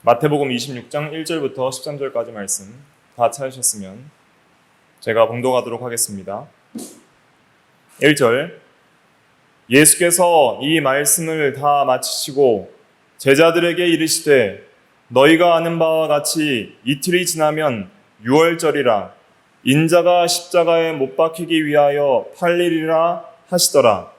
마태복음 26장 1절부터 13절까지 말씀 다 찾으셨으면 제가 봉독하도록 하겠습니다. 1절. 예수께서 이 말씀을 다 마치시고 제자들에게 이르시되 너희가 아는 바와 같이 이틀이 지나면 유월절이라 인자가 십자가에 못 박히기 위하여 팔리리라 하시더라.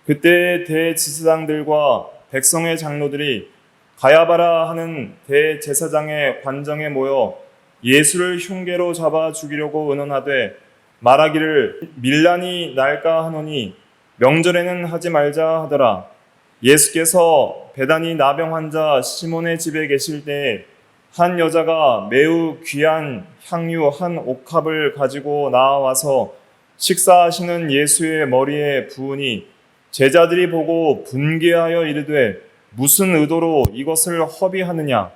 그때 대지사장들과 백성의 장로들이 가야바라 하는 대제사장의 관정에 모여 예수를 흉계로 잡아 죽이려고 의논하되 말하기를 밀란이 날까 하노니 명절에는 하지 말자 하더라. 예수께서 베다니 나병 환자 시몬의 집에 계실 때에 한 여자가 매우 귀한 향유 한 옥합을 가지고 나와서 식사하시는 예수의 머리에 부으니 제자들이 보고 분개하여 이르되 무슨 의도로 이것을 허비하느냐?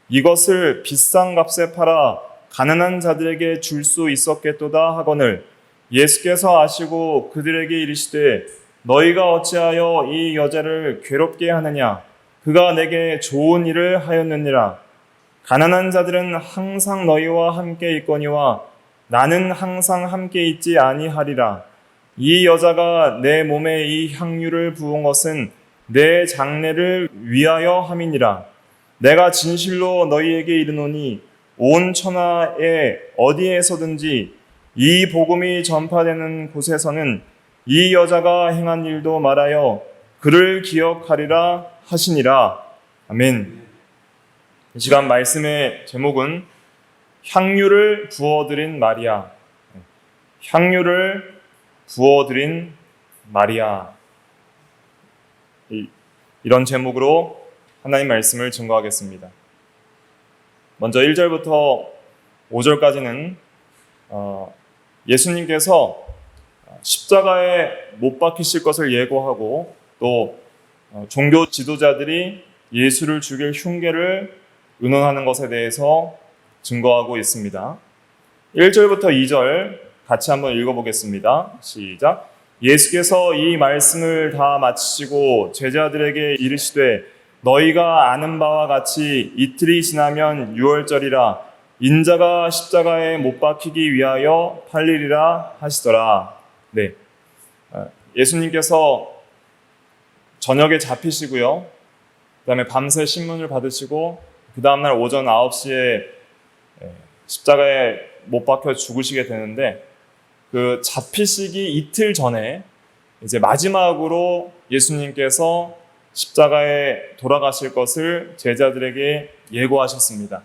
이것을 비싼 값에 팔아 가난한 자들에게 줄 수 있었겠도다 하거늘 예수께서 아시고 그들에게 이르시되 너희가 어찌하여 이 여자를 괴롭게 하느냐? 그가 내게 좋은 일을 하였느니라. 가난한 자들은 항상 너희와 함께 있거니와 나는 항상 함께 있지 아니하리라. 이 여자가 내 몸에 이 향유를 부은 것은 내 장례를 위하여 함이니라. 내가 진실로 너희에게 이르노니 온 천하에 어디에서든지 이 복음이 전파되는 곳에서는 이 여자가 행한 일도 말하여 그를 기억하리라 하시니라. 아멘. 이 시간 말씀의 제목은 향유를 부어드린 마리아. 향유를 부어드린 마리아. 이런 제목으로 하나님 말씀을 증거하겠습니다. 먼저 1절부터 5절까지는 예수님께서 십자가에 못 박히실 것을 예고하고 또 종교 지도자들이 예수를 죽일 흉계를 의논하는 것에 대해서 증거하고 있습니다. 1절부터 2절 같이 한번 읽어보겠습니다. 시작. 예수께서 이 말씀을 다 마치시고 제자들에게 이르시되 너희가 아는 바와 같이 이틀이 지나면 유월절이라 인자가 십자가에 못 박히기 위하여 팔리리라 하시더라. 네, 예수님께서 저녁에 잡히시고요. 그 다음에 밤새 신문을 받으시고 그 다음날 오전 9시에 십자가에 못 박혀 죽으시게 되는데 그 잡히시기 이틀 전에 이제 마지막으로 예수님께서 십자가에 돌아가실 것을 제자들에게 예고하셨습니다.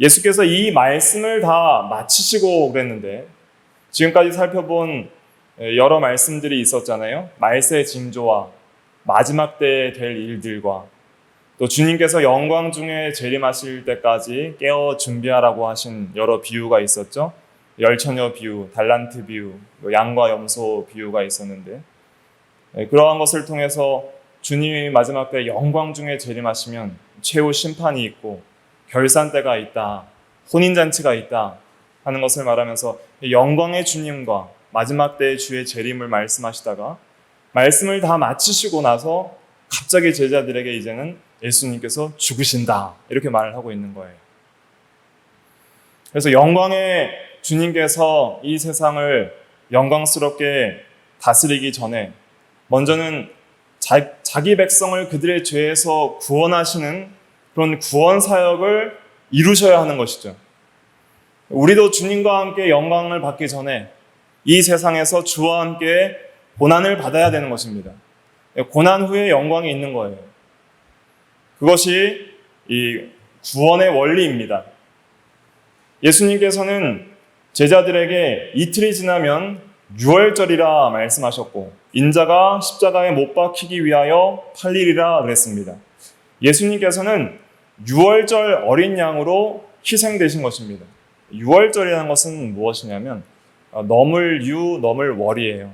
예수께서 이 말씀을 다 마치시고 그랬는데 지금까지 살펴본 여러 말씀들이 있었잖아요. 말세 징조와 마지막 때에 될 일들과 또 주님께서 영광 중에 재림하실 때까지 깨어 준비하라고 하신 여러 비유가 있었죠. 열처녀 비유, 달란트 비유, 양과 염소 비유가 있었는데 그러한 것을 통해서 주님이 마지막 때 영광 중에 재림하시면 최후 심판이 있고 결산 때가 있다, 혼인잔치가 있다 하는 것을 말하면서 영광의 주님과 마지막 때의 주의 재림을 말씀하시다가 말씀을 다 마치시고 나서 갑자기 제자들에게 이제는 예수님께서 죽으신다 이렇게 말을 하고 있는 거예요. 그래서 영광의 주님께서 이 세상을 영광스럽게 다스리기 전에 먼저는 자기 백성을 그들의 죄에서 구원하시는 그런 구원 사역을 이루셔야 하는 것이죠. 우리도 주님과 함께 영광을 받기 전에 이 세상에서 주와 함께 고난을 받아야 되는 것입니다. 고난 후에 영광이 있는 거예요. 그것이 이 구원의 원리입니다. 예수님께서는 제자들에게 이틀이 지나면 유월절이라 말씀하셨고 인자가 십자가에 못 박히기 위하여 팔리리라 그랬습니다. 예수님께서는 유월절 어린 양으로 희생되신 것입니다. 유월절이라는 것은 무엇이냐면 넘을 유, 넘을 월이에요.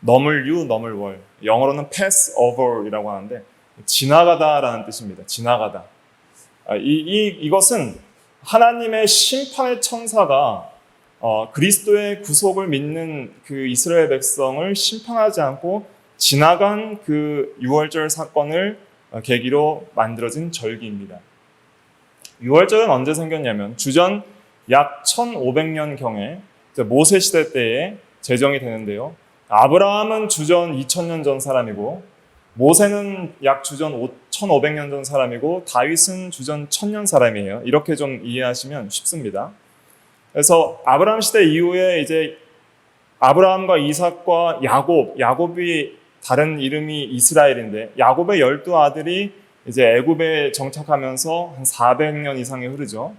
넘을 유, 넘을 월. 영어로는 Passover이라고 하는데 지나가다라는 뜻입니다. 지나가다. 이것은 하나님의 심판의 천사가 그리스도의 구속을 믿는 그 이스라엘 백성을 심판하지 않고 지나간 그 유월절 사건을 계기로 만들어진 절기입니다. 유월절은 언제 생겼냐면 주전 약 1500년경에 모세 시대 때에 제정이 되는데요. 아브라함은 주전 2000년 전 사람이고 모세는 약 주전 1500년 전 사람이고 다윗은 주전 1000년 사람이에요. 이렇게 좀 이해하시면 쉽습니다. 그래서 아브라함 시대 이후에 이제 아브라함과 이삭과 야곱이 다른 이름이 이스라엘인데 야곱의 12아들이 이제 애굽에 정착하면서 한 400년 이상이 흐르죠.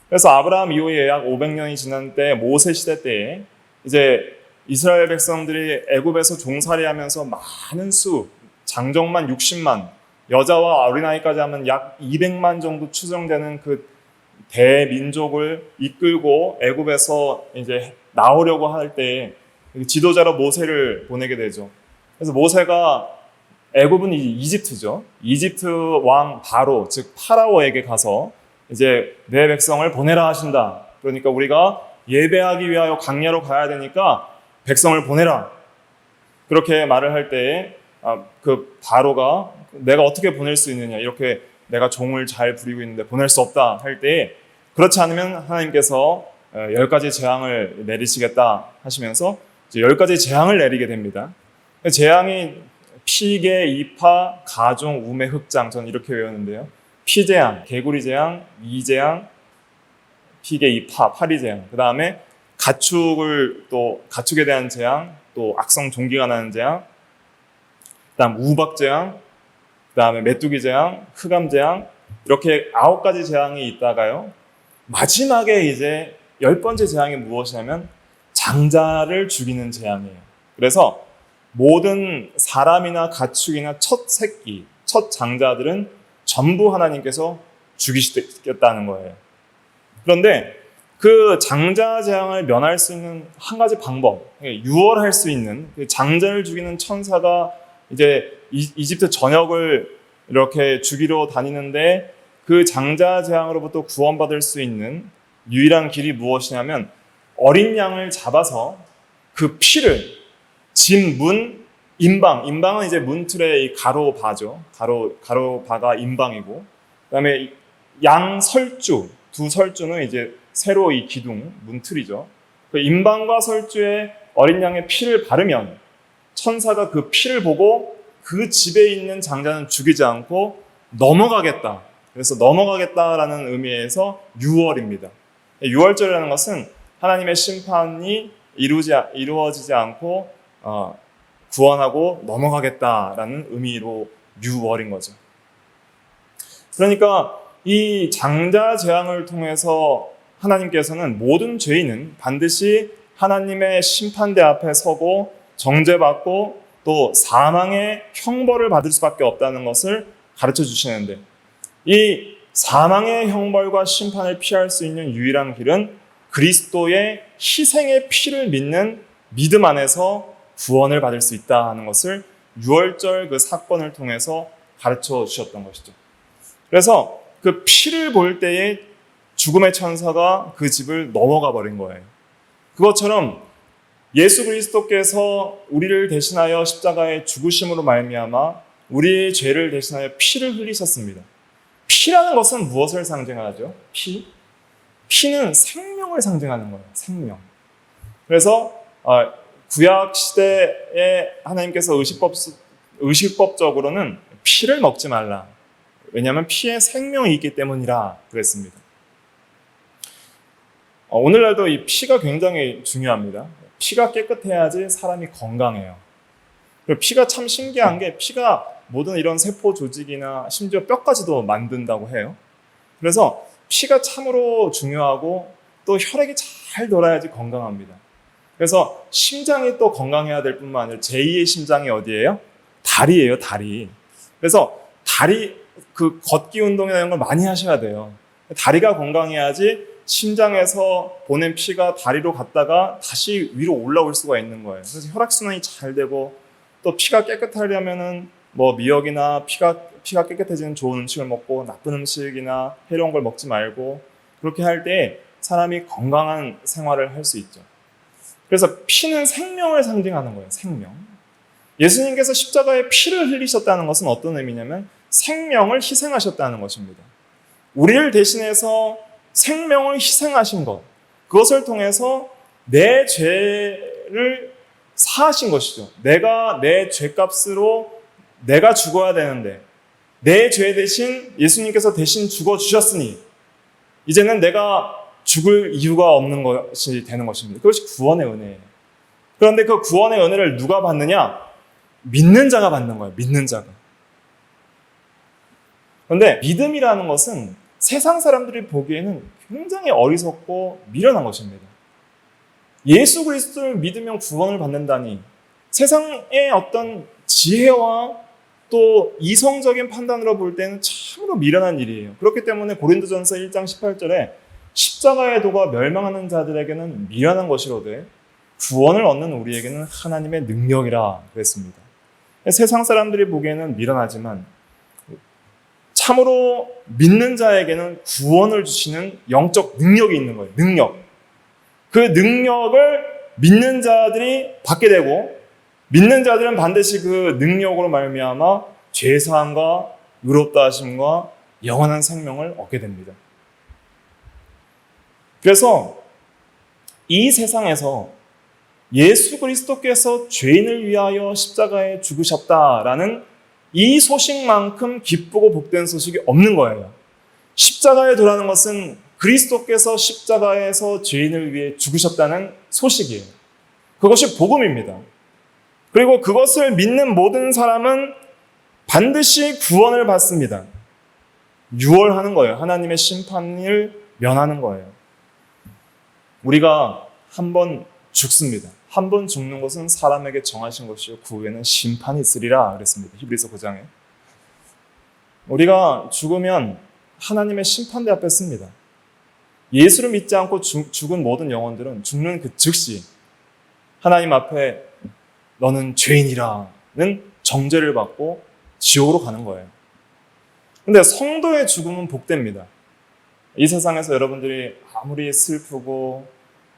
그래서 아브라함 이후에 약 500년이 지난 때 모세 시대 때에 이제 이스라엘 백성들이 애굽에서 종살이하면서 많은 수, 장정만 60만, 여자와 어린아이까지 하면 약 200만 정도 추정되는 그 대민족을 이끌고 애굽에서 이제 나오려고 할 때 지도자로 모세를 보내게 되죠. 그래서 모세가 애굽은 이집트죠. 이집트 왕 바로, 즉 파라오에게 가서 이제 내 백성을 보내라 하신다. 그러니까 우리가 예배하기 위하여 광야로 가야 되니까 백성을 보내라. 그렇게 말을 할 때에 그 바로가 내가 어떻게 보낼 수 있느냐, 이렇게 내가 종을 잘 부리고 있는데 보낼 수 없다 할 때에 그렇지 않으면 하나님께서 10가지 재앙을 내리시겠다 하시면서 이제 10가지 재앙을 내리게 됩니다. 재앙이 피개, 이파, 가종, 우매, 흑장, 저는 이렇게 외웠는데요. 피재앙, 개구리 재앙, 이재앙, 피개, 이파, 파리재앙. 그 다음에 가축에 대한 재앙, 또 악성 종기가 나는 재앙, 그 다음 우박재앙, 그 다음에 메뚜기 재앙, 흑암재앙, 이렇게 9가지 재앙이 있다가요. 마지막에 이제 10번째 재앙이 무엇이냐면 장자를 죽이는 재앙이에요. 그래서 모든 사람이나 가축이나 첫 새끼, 첫 장자들은 전부 하나님께서 죽이시겠다는 거예요. 그런데 그 장자 재앙을 면할 수 있는 한 가지 방법, 유월할 수 있는 그 장자를 죽이는 천사가 이제 이집트 전역을 이렇게 죽이러 다니는데 그 장자 재앙으로부터 구원받을 수 있는 유일한 길이 무엇이냐면 어린 양을 잡아서 그 피를 집 문, 임방은 이제 문틀의 이 가로바죠. 가로바가 임방이고, 그다음에 양 설주, 두 설주는 이제 세로 이 기둥, 문틀이죠. 그 임방과 설주에 어린 양의 피를 바르면 천사가 그 피를 보고 그 집에 있는 장자는 죽이지 않고 넘어가겠다. 그래서 넘어가겠다라는 의미에서 유월입니다. 유월절이라는 것은 하나님의 심판이 이루어지지 않고 구원하고 넘어가겠다라는 의미로 유월인 거죠. 그러니까 이 장자 재앙을 통해서 하나님께서는 모든 죄인은 반드시 하나님의 심판대 앞에 서고 정죄받고 또 사망의 형벌을 받을 수밖에 없다는 것을 가르쳐 주시는데, 이 사망의 형벌과 심판을 피할 수 있는 유일한 길은 그리스도의 희생의 피를 믿는 믿음 안에서 구원을 받을 수 있다 하는 것을 유월절 그 사건을 통해서 가르쳐 주셨던 것이죠. 그래서 그 피를 볼 때에 죽음의 천사가 그 집을 넘어가 버린 거예요. 그것처럼 예수 그리스도께서 우리를 대신하여 십자가에 죽으심으로 말미암아 우리의 죄를 대신하여 피를 흘리셨습니다. 피라는 것은 무엇을 상징하죠? 피는 생명을 상징하는 거예요. 생명. 그래서 구약 시대에 하나님께서 의식법적으로는 피를 먹지 말라. 왜냐하면 피에 생명이 있기 때문이라 그랬습니다. 오늘날도 이 피가 굉장히 중요합니다. 피가 깨끗해야지 사람이 건강해요. 그리고 피가 참 신기한 게 피가 모든 이런 세포 조직이나 심지어 뼈까지도 만든다고 해요. 그래서 피가 참으로 중요하고 또 혈액이 잘 돌아야지 건강합니다. 그래서 심장이 또 건강해야 될 뿐만 아니라 제2의 심장이 어디예요? 다리예요, 다리. 그래서 다리, 그 걷기 운동이나 이런 걸 많이 하셔야 돼요. 다리가 건강해야지 심장에서 보낸 피가 다리로 갔다가 다시 위로 올라올 수가 있는 거예요. 그래서 혈액순환이 잘 되고 또 피가 깨끗하려면은 뭐 미역이나 피가 깨끗해지는 좋은 음식을 먹고 나쁜 음식이나 해로운 걸 먹지 말고 그렇게 할 때 사람이 건강한 생활을 할 수 있죠. 그래서 피는 생명을 상징하는 거예요. 생명. 예수님께서 십자가에 피를 흘리셨다는 것은 어떤 의미냐면 생명을 희생하셨다는 것입니다. 우리를 대신해서 생명을 희생하신 것, 그것을 통해서 내 죄를 사하신 것이죠. 내가 내 죄값으로 내가 죽어야 되는데 내 죄 대신 예수님께서 대신 죽어주셨으니 이제는 내가 죽을 이유가 없는 것이 되는 것입니다. 그것이 구원의 은혜예요. 그런데 그 구원의 은혜를 누가 받느냐? 믿는 자가 받는 거예요. 믿는 자가. 그런데 믿음이라는 것은 세상 사람들이 보기에는 굉장히 어리석고 미련한 것입니다. 예수 그리스도를 믿으면 구원을 받는다니 세상의 어떤 지혜와 또 이성적인 판단으로 볼 때는 참으로 미련한 일이에요. 그렇기 때문에 고린도전서 1장 18절에 십자가의 도가 멸망하는 자들에게는 미련한 것이로되 구원을 얻는 우리에게는 하나님의 능력이라 그랬습니다. 세상 사람들이 보기에는 미련하지만 참으로 믿는 자에게는 구원을 주시는 영적 능력이 있는 거예요. 능력. 그 능력을 믿는 자들이 받게 되고 믿는 자들은 반드시 그 능력으로 말미암아 죄사함과 의롭다 하심과 영원한 생명을 얻게 됩니다. 그래서 이 세상에서 예수 그리스도께서 죄인을 위하여 십자가에 죽으셨다라는 이 소식만큼 기쁘고 복된 소식이 없는 거예요. 십자가에 도라는 것은 그리스도께서 십자가에서 죄인을 위해 죽으셨다는 소식이에요. 그것이 복음입니다. 그리고 그것을 믿는 모든 사람은 반드시 구원을 받습니다. 유월하는 거예요. 하나님의 심판을 면하는 거예요. 우리가 한 번 죽습니다. 한 번 죽는 것은 사람에게 정하신 것이요 그 후에는 심판이 있으리라 그랬습니다. 히브리서 9장에. 우리가 죽으면 하나님의 심판대 앞에 씁니다. 예수를 믿지 않고 죽은 모든 영혼들은 죽는 그 즉시 하나님 앞에 너는 죄인이라는 정죄를 받고 지옥으로 가는 거예요. 근데 성도의 죽음은 복됩니다. 이 세상에서 여러분들이 아무리 슬프고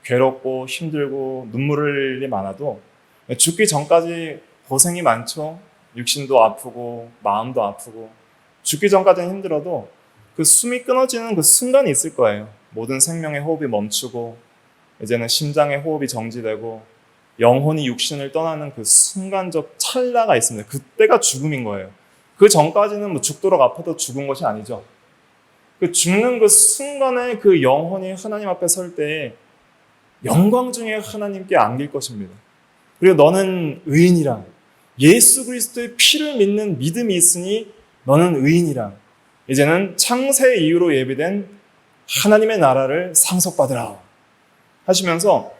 괴롭고 힘들고 눈물 흘릴 일이 많아도 죽기 전까지 고생이 많죠. 육신도 아프고 마음도 아프고 죽기 전까지는 힘들어도 그 숨이 끊어지는 그 순간이 있을 거예요. 모든 생명의 호흡이 멈추고 이제는 심장의 호흡이 정지되고 영혼이 육신을 떠나는 그 순간적 찰나가 있습니다. 그때가 죽음인 거예요. 그 전까지는 뭐 죽도록 아파도 죽은 것이 아니죠. 그 죽는 그 순간에 그 영혼이 하나님 앞에 설 때에 영광 중에 하나님께 안길 것입니다. 그리고 너는 의인이라. 예수 그리스도의 피를 믿는 믿음이 있으니 너는 의인이라. 이제는 창세 이후로 예비된 하나님의 나라를 상속받으라 하시면서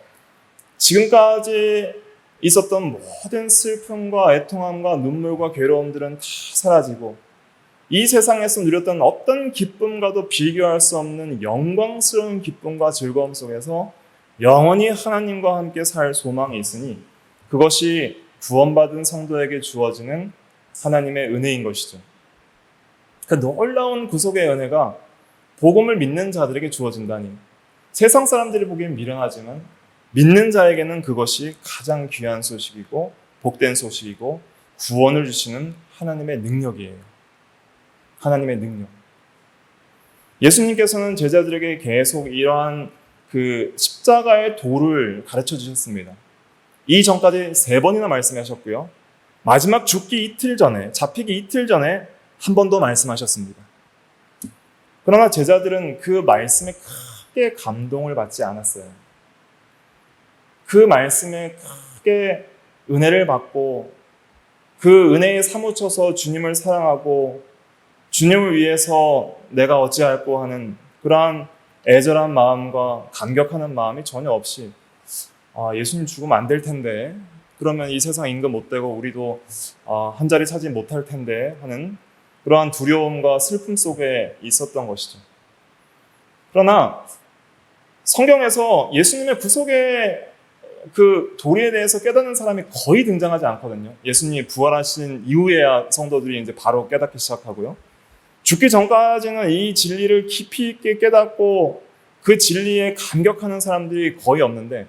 지금까지 있었던 모든 슬픔과 애통함과 눈물과 괴로움들은 다 사라지고 이 세상에서 누렸던 어떤 기쁨과도 비교할 수 없는 영광스러운 기쁨과 즐거움 속에서 영원히 하나님과 함께 살 소망이 있으니 그것이 구원받은 성도에게 주어지는 하나님의 은혜인 것이죠. 그 놀라운 구속의 은혜가 복음을 믿는 자들에게 주어진다니 세상 사람들이 보기엔 미련하지만 믿는 자에게는 그것이 가장 귀한 소식이고 복된 소식이고 구원을 주시는 하나님의 능력이에요. 하나님의 능력. 예수님께서는 제자들에게 계속 이러한 그 십자가의 도를 가르쳐 주셨습니다. 이 전까지 3번이나 말씀하셨고요. 마지막 죽기 이틀 전에, 잡히기 이틀 전에 한 번 더 말씀하셨습니다. 그러나 제자들은 그 말씀에 크게 감동을 받지 않았어요. 그 말씀에 크게 은혜를 받고 그 은혜에 사무쳐서 주님을 사랑하고 주님을 위해서 내가 어찌할꼬 하는 그러한 애절한 마음과 감격하는 마음이 전혀 없이 예수님 죽으면 안 될 텐데 그러면 이 세상 임금 못 되고 우리도 한 자리 차지 못할 텐데 하는 그러한 두려움과 슬픔 속에 있었던 것이죠. 그러나 성경에서 예수님의 구속의 그 도리에 대해서 깨닫는 사람이 거의 등장하지 않거든요. 예수님이 부활하신 이후에야 성도들이 이제 바로 깨닫기 시작하고요. 죽기 전까지는 이 진리를 깊이 있게 깨닫고 그 진리에 감격하는 사람들이 거의 없는데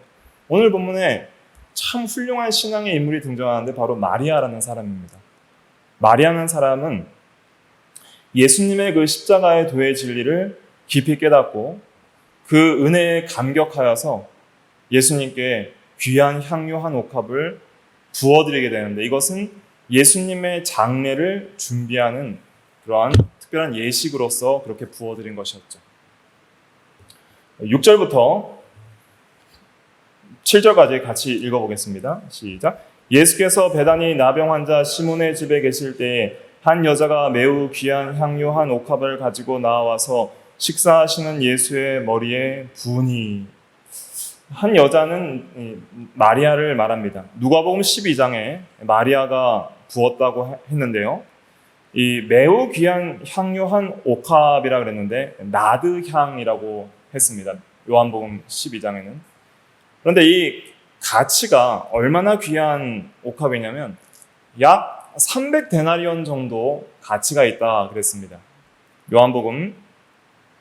오늘 본문에 참 훌륭한 신앙의 인물이 등장하는데 바로 마리아라는 사람입니다. 마리아라는 사람은 예수님의 그 십자가의 도의 진리를 깊이 깨닫고 그 은혜에 감격하여서 예수님께 귀한 향유 한 옥합을 부어드리게 되는데, 이것은 예수님의 장례를 준비하는 그러한 특별한 예식으로서 그렇게 부어드린 것이었죠. 6절부터 7절까지 같이 읽어보겠습니다. 시작. 예수께서 베다니 나병 환자 시몬의 집에 계실 때에 한 여자가 매우 귀한 향유 한 옥합을 가지고 나와서 식사하시는 예수의 머리에 부으니. 한 여자는 마리아를 말합니다. 누가복음 12장에 마리아가 부었다고 했는데요. 이 매우 귀한 향유 한 옥합이라 그랬는데 나드향이라고 했습니다. 요한복음 12장에는. 그런데 이 가치가 얼마나 귀한 옥합이냐면 약 300데나리온 정도 가치가 있다 그랬습니다. 요한복음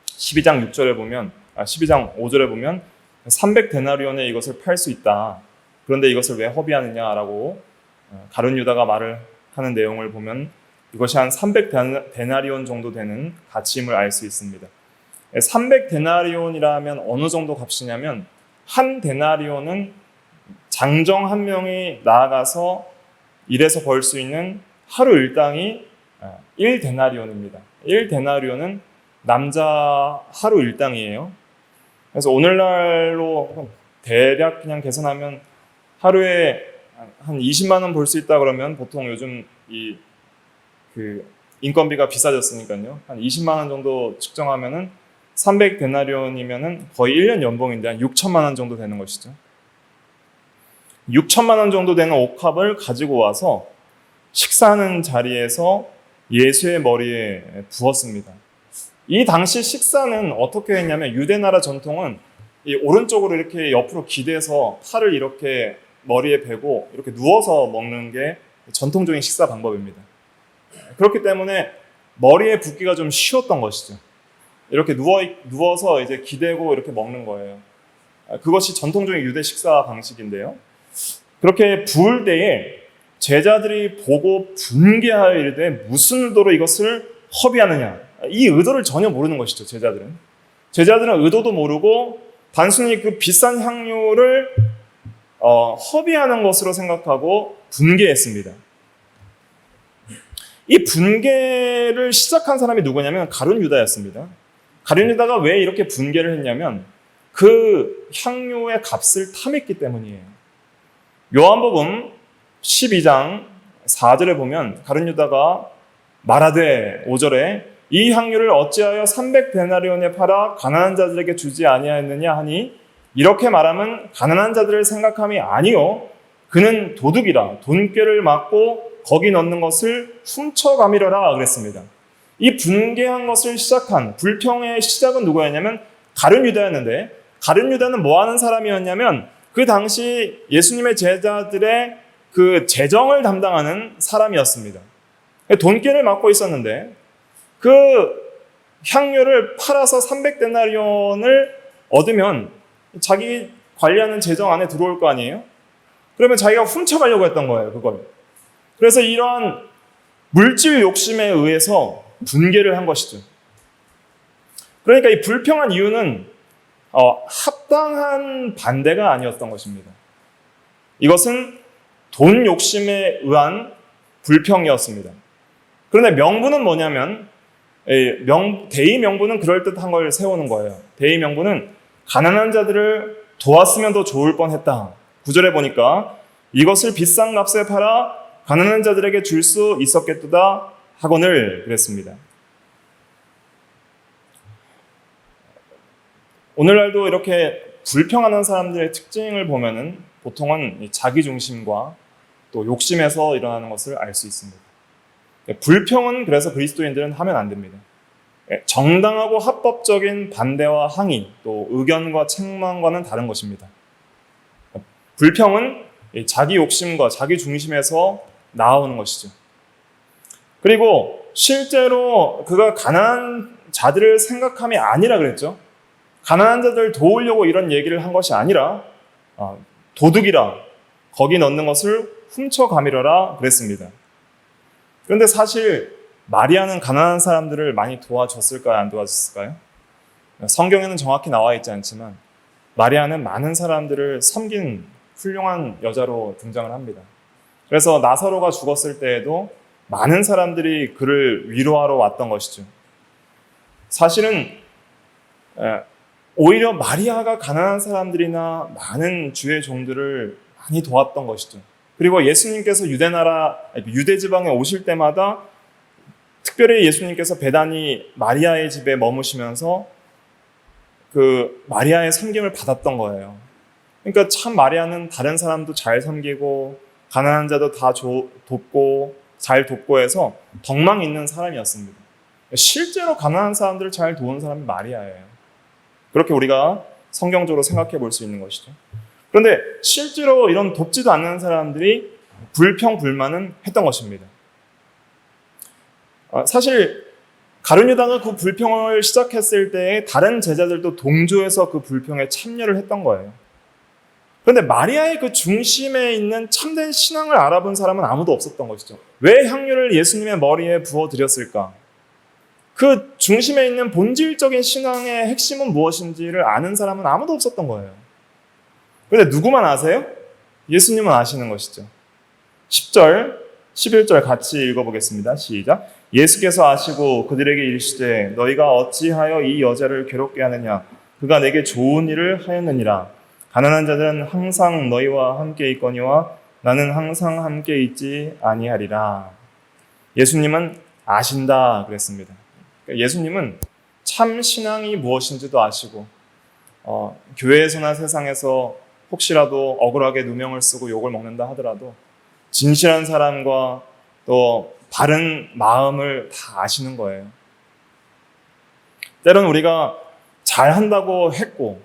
12장 6절에 보면 12장 5절에 보면 300데나리온에 이것을 팔 수 있다. 그런데 이것을 왜 허비하느냐라고 가룟 유다가 말을 하는 내용을 보면 이것이 한 300데나리온 정도 되는 가치임을 알 수 있습니다. 300데나리온이라면 어느 정도 값이냐면 한 데나리온은 장정 한 명이 나아가서 일해서 벌 수 있는 하루 일당이 1데나리온입니다. 1데나리온은 남자 하루 일당이에요. 그래서 오늘날로 대략 그냥 계산하면 하루에 한 20만 원 벌 수 있다 그러면 보통 요즘 그 인건비가 비싸졌으니까요. 한 20만 원 정도 측정하면은 300데나리온이면은 거의 1년 연봉인데 한 6천만 원 정도 되는 것이죠. 6천만 원 정도 되는 옥합을 가지고 와서 식사하는 자리에서 예수의 머리에 부었습니다. 이 당시 식사는 어떻게 했냐면 유대나라 전통은 이 오른쪽으로 이렇게 옆으로 기대서 팔을 이렇게 머리에 베고 이렇게 누워서 먹는 게 전통적인 식사 방법입니다. 그렇기 때문에 머리에 붓기가 좀 쉬웠던 것이죠. 이렇게 누워서 이제 기대고 이렇게 먹는 거예요. 그것이 전통적인 유대 식사 방식인데요. 그렇게 부을 때에 제자들이 보고 분개하여 이르되 무슨 의도로 이것을 허비하느냐. 이 의도를 전혀 모르는 것이죠. 제자들은 의도도 모르고 단순히 그 비싼 향료를 허비하는 것으로 생각하고 분개했습니다. 이 분개를 시작한 사람이 누구냐면 가룟 유다였습니다. 가룟 유다가 왜 이렇게 분개를 했냐면 그 향료의 값을 탐했기 때문이에요. 요한복음 12장 4절에 보면 가룟 유다가 말하되 5절에 이 향유를 어찌하여 300데나리온에 팔아 가난한 자들에게 주지 아니하였느냐 하니 이렇게 말하면 가난한 자들을 생각함이 아니요 그는 도둑이라 돈꾀를 맞고 거기 넣는 것을 훔쳐가미려라 그랬습니다. 이 분개한 것을 시작한 불평의 시작은 누구였냐면 가룟 유다였는데 가룟 유다는 뭐 하는 사람이었냐면 그 당시 예수님의 제자들의 그 재정을 담당하는 사람이었습니다. 돈꾀를 맡고 있었는데 그 향료를 팔아서 300데나리온을 얻으면 자기 관리하는 재정 안에 들어올 거 아니에요? 그러면 자기가 훔쳐가려고 했던 거예요, 그걸. 그래서 이러한 물질 욕심에 의해서 분개를 한 것이죠. 그러니까 이 불평한 이유는 합당한 반대가 아니었던 것입니다. 이것은 돈 욕심에 의한 불평이었습니다. 그런데 명분은 뭐냐면 대의 명분은 그럴듯한 걸 세우는 거예요. 대의 명분은 가난한 자들을 도왔으면 더 좋을 뻔했다. 9절에 보니까 이것을 비싼 값에 팔아 가난한 자들에게 줄 수 있었겠도다 하거늘 그랬습니다. 오늘날도 이렇게 불평하는 사람들의 특징을 보면은 보통은 자기중심과 또 욕심에서 일어나는 것을 알 수 있습니다. 불평은 그래서 그리스도인들은 하면 안 됩니다. 정당하고 합법적인 반대와 항의, 또 의견과 책망과는 다른 것입니다. 불평은 자기 욕심과 자기 중심에서 나오는 것이죠. 그리고 실제로 그가 가난한 자들을 생각함이 아니라 그랬죠. 가난한 자들을 도우려고 이런 얘기를 한 것이 아니라 도둑이라 거기 넣는 것을 훔쳐가미려라 그랬습니다. 그런데 사실 마리아는 가난한 사람들을 많이 도와줬을까요? 안 도와줬을까요? 성경에는 정확히 나와 있지 않지만 마리아는 많은 사람들을 섬긴 훌륭한 여자로 등장을 합니다. 그래서 나사로가 죽었을 때에도 많은 사람들이 그를 위로하러 왔던 것이죠. 사실은 오히려 마리아가 가난한 사람들이나 많은 주의 종들을 많이 도왔던 것이죠. 그리고 예수님께서 유대 지방에 오실 때마다 특별히 예수님께서 베다니 마리아의 집에 머무시면서 그 마리아의 섬김을 받았던 거예요. 그러니까 참 마리아는 다른 사람도 잘 섬기고 가난한 자도 다 돕고 잘 돕고 해서 덕망 있는 사람이었습니다. 실제로 가난한 사람들을 잘 도운 사람이 마리아예요. 그렇게 우리가 성경적으로 생각해 볼 수 있는 것이죠. 그런데 실제로 이런 돕지도 않는 사람들이 불평불만은 했던 것입니다. 사실 가룟 유다가 그 불평을 시작했을 때 다른 제자들도 동조해서 그 불평에 참여를 했던 거예요. 그런데 마리아의 그 중심에 있는 참된 신앙을 알아본 사람은 아무도 없었던 것이죠. 왜 향유를 예수님의 머리에 부어드렸을까? 그 중심에 있는 본질적인 신앙의 핵심은 무엇인지를 아는 사람은 아무도 없었던 거예요. 그런데 누구만 아세요? 예수님은 아시는 것이죠. 10절, 11절 같이 읽어보겠습니다. 시작. 예수께서 아시고 그들에게 이르시되 너희가 어찌하여 이 여자를 괴롭게 하느냐? 그가 내게 좋은 일을 하였느니라. 가난한 자들은 항상 너희와 함께 있거니와 나는 항상 함께 있지 아니하리라. 예수님은 아신다 그랬습니다. 예수님은 참 신앙이 무엇인지도 아시고 교회에서나 세상에서 혹시라도 억울하게 누명을 쓰고 욕을 먹는다 하더라도 진실한 사람과 또 바른 마음을 다 아시는 거예요. 때로는 우리가 잘한다고 했고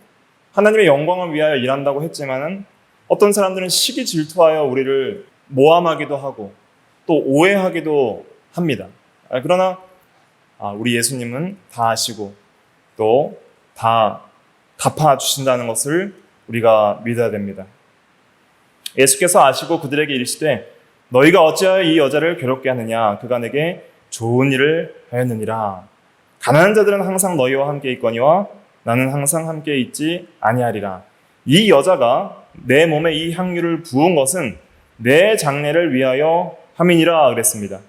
하나님의 영광을 위하여 일한다고 했지만은 어떤 사람들은 시기 질투하여 우리를 모함하기도 하고 또 오해하기도 합니다. 그러나 우리 예수님은 다 아시고 또 다 갚아주신다는 것을 우리가 믿어야 됩니다. 예수께서 아시고 그들에게 이르시되 너희가 어찌하여 이 여자를 괴롭게 하느냐? 그가 내게 좋은 일을 하였느니라. 가난한 자들은 항상 너희와 함께 있거니와 나는 항상 함께 있지 아니하리라. 이 여자가 내 몸에 이 향유를 부은 것은 내 장례를 위하여 함이니라 그랬습니다.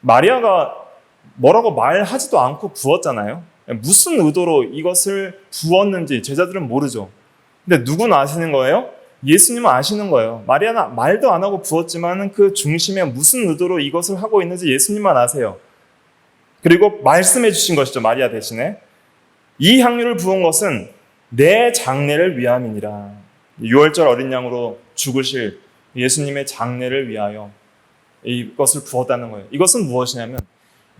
마리아가 뭐라고 말하지도 않고 부었잖아요. 무슨 의도로 이것을 부었는지 제자들은 모르죠. 근데 누구는 아시는 거예요? 예수님은 아시는 거예요. 마리아는 말도 안 하고 부었지만 그 중심에 무슨 의도로 이것을 하고 있는지 예수님만 아세요. 그리고 말씀해 주신 것이죠. 마리아 대신에. 이 향유를 부은 것은 내 장례를 위함이니라. 6월절 어린 양으로 죽으실 예수님의 장례를 위하여 이것을 부었다는 거예요. 이것은 무엇이냐면